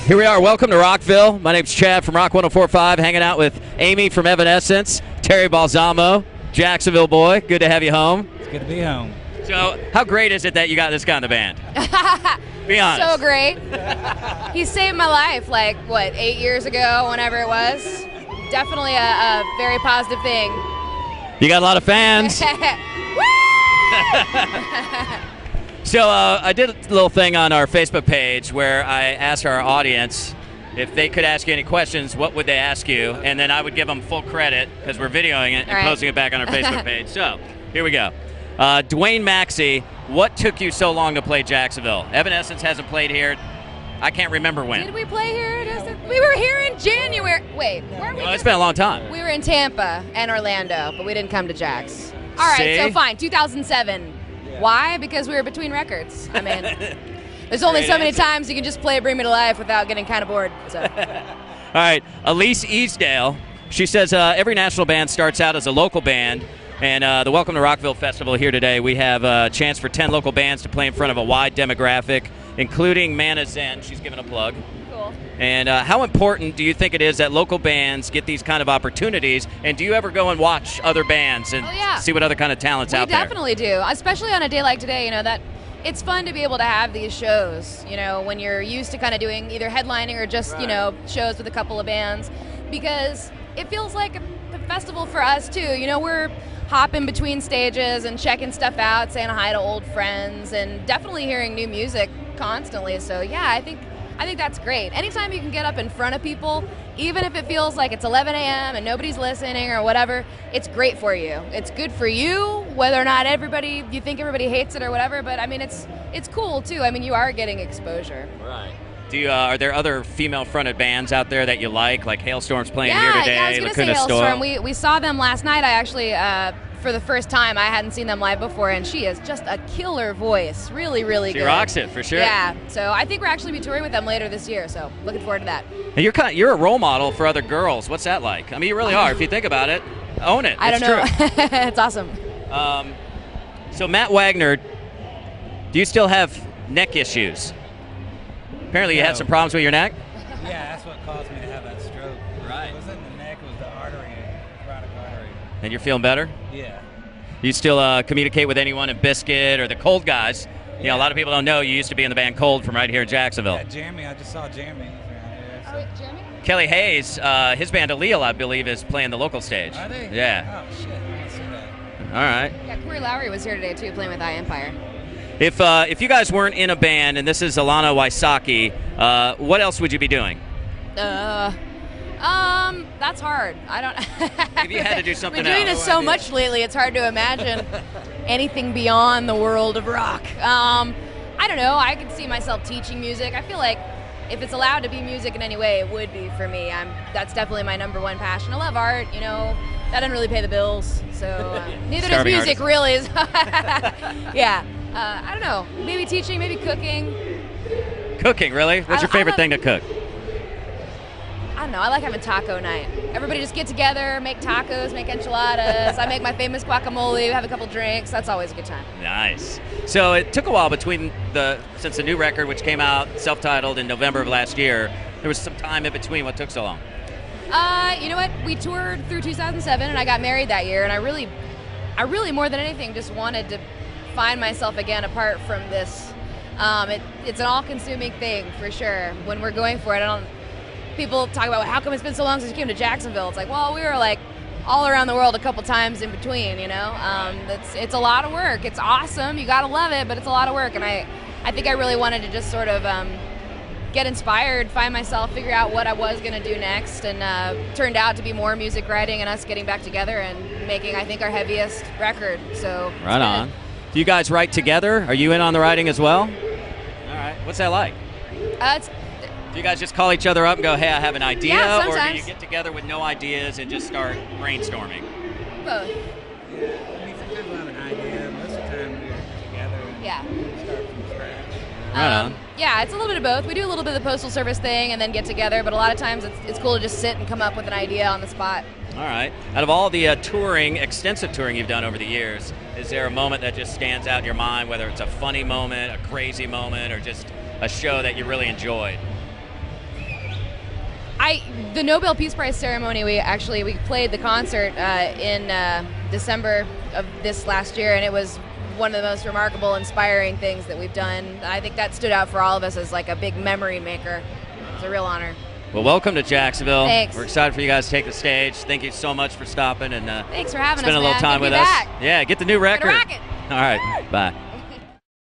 Here we are. Welcome to Rockville. My name's Chad from Rock 104.5, hanging out with Amy from Evanescence, Terry Balsamo, Jacksonville boy. Good to have you home. It's good to be home. So, how great is it that you got this guy in the band? Be honest. So great. He saved my life, like, what, 8 years ago, whenever it was. Definitely a very positive thing. You got a lot of fans. So I did a little thing on our Facebook page where I asked our audience if they could ask you any questions, what would they ask you? And then I would give them full credit because we're videoing it and posting it back on our Facebook page. So here we go. Dwayne Maxey, what took you so long to play Jacksonville? Evanescence hasn't played here. I can't remember when. Did we play here? We were here in January. Wait, weren't we? Well, it's been a long time. We were in Tampa and Orlando, but we didn't come to Jax. All right, See? so fine, 2007. Why? Because we were between records. I mean, there's only so many times you can just play Bring Me to Life without getting kind of bored. So. All right, Elise Easdale. She says every national band starts out as a local band, and the Welcome to Rockville Festival here today, we have a chance for 10 local bands to play in front of a wide demographic, including Mana Zen. She's giving a plug. Cool. And how important do you think it is that local bands get these kind of opportunities? And do you ever go and watch other bands and see what other kind of talents out there? We definitely do, especially on a day like today. You know, that it's fun to be able to have these shows. You know, when you're used to kind of doing either headlining or just you know shows with a couple of bands, because it feels like a festival for us too. You know, we're hopping between stages and checking stuff out, saying hi to old friends, and definitely hearing new music constantly. So yeah, I think that's great. Anytime you can get up in front of people, even if it feels like it's 11 a.m. and nobody's listening or whatever, it's great for you. It's good for you, whether or not you think everybody hates it or whatever, but I mean, it's cool too. I mean, you are getting exposure. Right. Are there other female-fronted bands out there that you like Hailstorm's playing here today? Yeah, I was going to say Hailstorm. We saw them last night. I actually, for the first time, I hadn't seen them live before, and she is just a killer voice. Really, really good. She rocks it, for sure. Yeah, so I think we're actually be touring with them later this year, so looking forward to that. And you're a role model for other girls. What's that like? I mean, you really are. If you think about it, own it. I don't know. True. It's awesome. So Matt Wagner, do you still have neck issues? Apparently you had some problems with your neck? Yeah, that's what caused me to have that stroke. Right. It wasn't the neck, it was the artery, carotid artery. And you're feeling better? Yeah. You still communicate with anyone in Biscuit or the Cold guys? You know, a lot of people don't know you used to be in the band Cold from right here in Jacksonville. Yeah, Jeremy, I just saw Jeremy. Jeremy? Kelly Hayes, his band Allele, I believe, is playing the local stage. Are they? Yeah. Oh, shit, I didn't see that. All right. Yeah, Corey Lowry was here today, too, playing with I Empire. If you guys weren't in a band, and this is Alana Wysocki, what else would you be doing? That's hard. I don't. If you had to do something else. We're doing else. this so much lately, it's hard to imagine anything beyond the world of rock. I don't know. I could see myself teaching music. I feel like if it's allowed to be music in any way, it would be for me. That's definitely my number one passion. I love art. You know, that doesn't really pay the bills, so neither does music. Really. Yeah. I don't know. Maybe teaching, maybe cooking. Cooking, really? What's your favorite thing to cook? I don't know. I like having taco night. Everybody just get together, make tacos, make enchiladas. I make my famous guacamole, have a couple drinks. That's always a good time. Nice. So it took a while since the new record, which came out self-titled in November of last year. There was some time in between. What took so long? You know what? We toured through 2007, and I got married that year. And I really, more than anything, just wanted to find myself again apart from this. It's an all-consuming thing for sure. When we're going for it, people talk about how come it's been so long since you came to Jacksonville. It's like, well, we were like all around the world a couple times in between. You know, it's a lot of work. It's awesome. You gotta love it, but it's a lot of work. And I think I really wanted to just sort of get inspired, find myself, figure out what I was gonna do next, and turned out to be more music writing and us getting back together and making, I think, our heaviest record. So right on. Do you guys write together? Are you in on the writing as well? All right. What's that like? Do you guys just call each other up and go, hey, I have an idea? Yeah, sometimes. Or do you get together with no ideas and just start brainstorming? Both. Yeah, I mean, sometimes we'll have an idea. Most of the time we're together and start from scratch. Right on. Yeah, it's a little bit of both. We do a little bit of the Postal Service thing and then get together, but a lot of times it's cool to just sit and come up with an idea on the spot. All right. Out of all the extensive touring you've done over the years, is there a moment that just stands out in your mind, whether it's a funny moment, a crazy moment, or just a show that you really enjoyed? The Nobel Peace Prize ceremony, we played the concert in December of this last year, and it was one of the most remarkable, inspiring things that we've done. I think that stood out for all of us as like a big memory maker. It's a real honor. Well, welcome to Jacksonville. Thanks. We're excited for you guys to take the stage. Thank you so much for stopping and thanks for having us. spend a little time with us. Yeah, get the new record. Get a rocket. All right, bye.